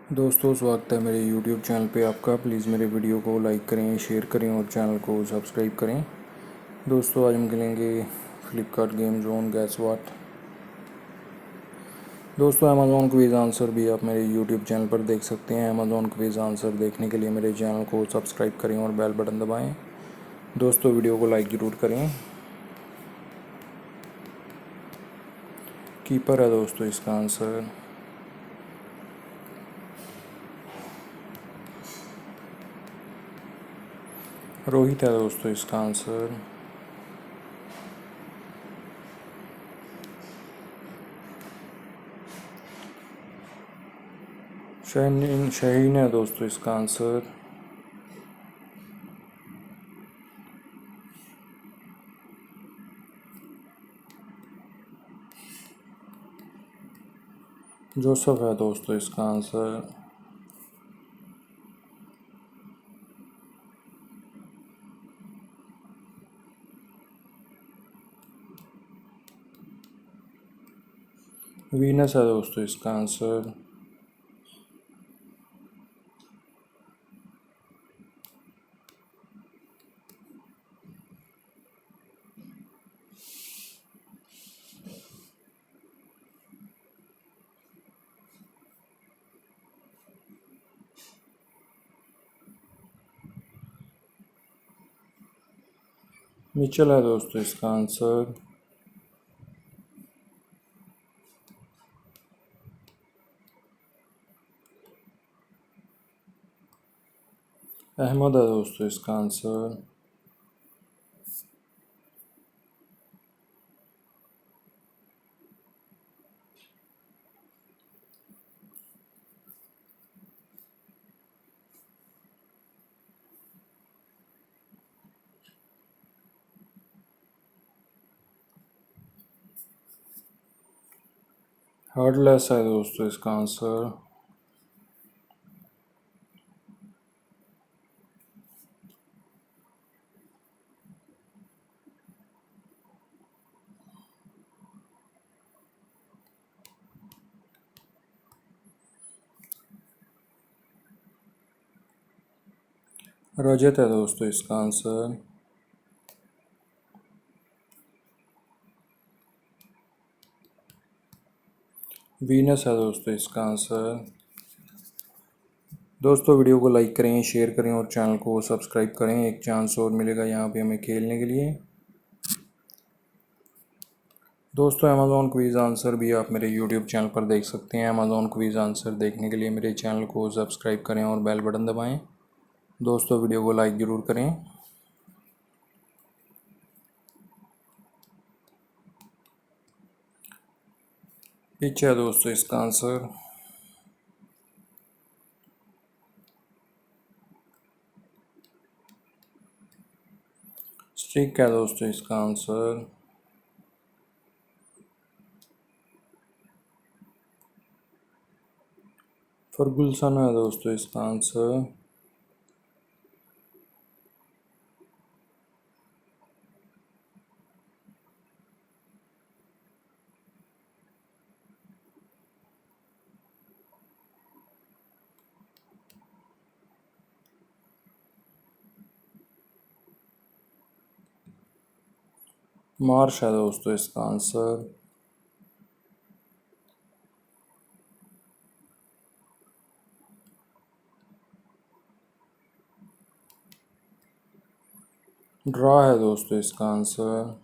दोस्तों स्वागत है मेरे YouTube चैनल पे आपका। प्लीज़ मेरे वीडियो को लाइक करें, शेयर करें और चैनल को सब्सक्राइब करें। दोस्तों आज हम खेलेंगे फ्लिपकार्ट गेम जोन गैस वाट। दोस्तों अमेज़ॉन क्विज़ आंसर भी आप मेरे YouTube चैनल पर देख सकते हैं। अमेज़ॉन क्विज़ आंसर देखने के लिए मेरे चैनल को सब्सक्राइब करें और बेल बटन दबाएँ। दोस्तों वीडियो को लाइक ज़रूर करें। कीपर है दोस्तों इसका आंसर। रोहित है दोस्तों इसका आंसर। शाहीन है दोस्तों इसका आंसर। जोसफ है दोस्तों इसका आंसर। वीनस है दोस्तों इसका आंसर। मिचेल है दोस्तों इसका आंसर। अहमद है दोस्तों इसका आंसर। हार्डलेस है दोस्तों इसका आंसर। रजत है दोस्तों इसका आंसर। वीनस है दोस्तों इसका आंसर। दोस्तों वीडियो को लाइक करें, शेयर करें और चैनल को सब्सक्राइब करें। एक चांस और मिलेगा यहाँ पे हमें खेलने के लिए। दोस्तों अमेज़ॉन क्विज़ आंसर भी आप मेरे YouTube चैनल पर देख सकते हैं। अमेज़ॉन क्विज़ आंसर देखने के लिए मेरे चैनल को सब्सक्राइब करें और बेल बटन दबाएं। दोस्तों वीडियो को लाइक ज़रूर करें। पिच है दोस्तों इसका आंसर। स्ट्रिक है दोस्तों इसका आंसर। फर्गुसन है दोस्तों इसका आंसर। मार्श है दोस्तों इसका आंसर। ड्रा है दोस्तों इसका आंसर।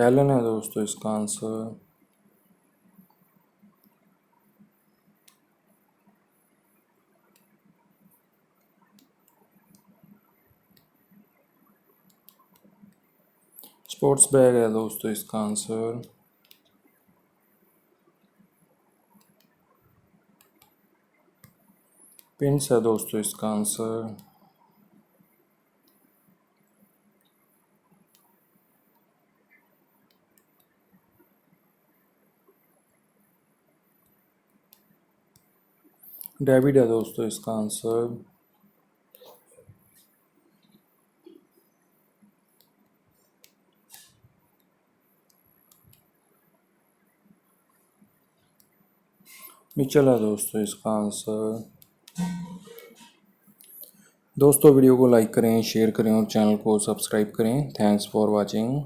एलन है दोस्तों इसका आंसर। स्पोर्ट्स बैग है दोस्तों इसका आंसर। पिंस है दोस्तों इसका आंसर। डेबिट है दोस्तों इसका आंसर। म्यूचुअल है दोस्तों इसका आंसर। दोस्तों वीडियो को लाइक करें, शेयर करें और चैनल को सब्सक्राइब करें। Thanks for watching.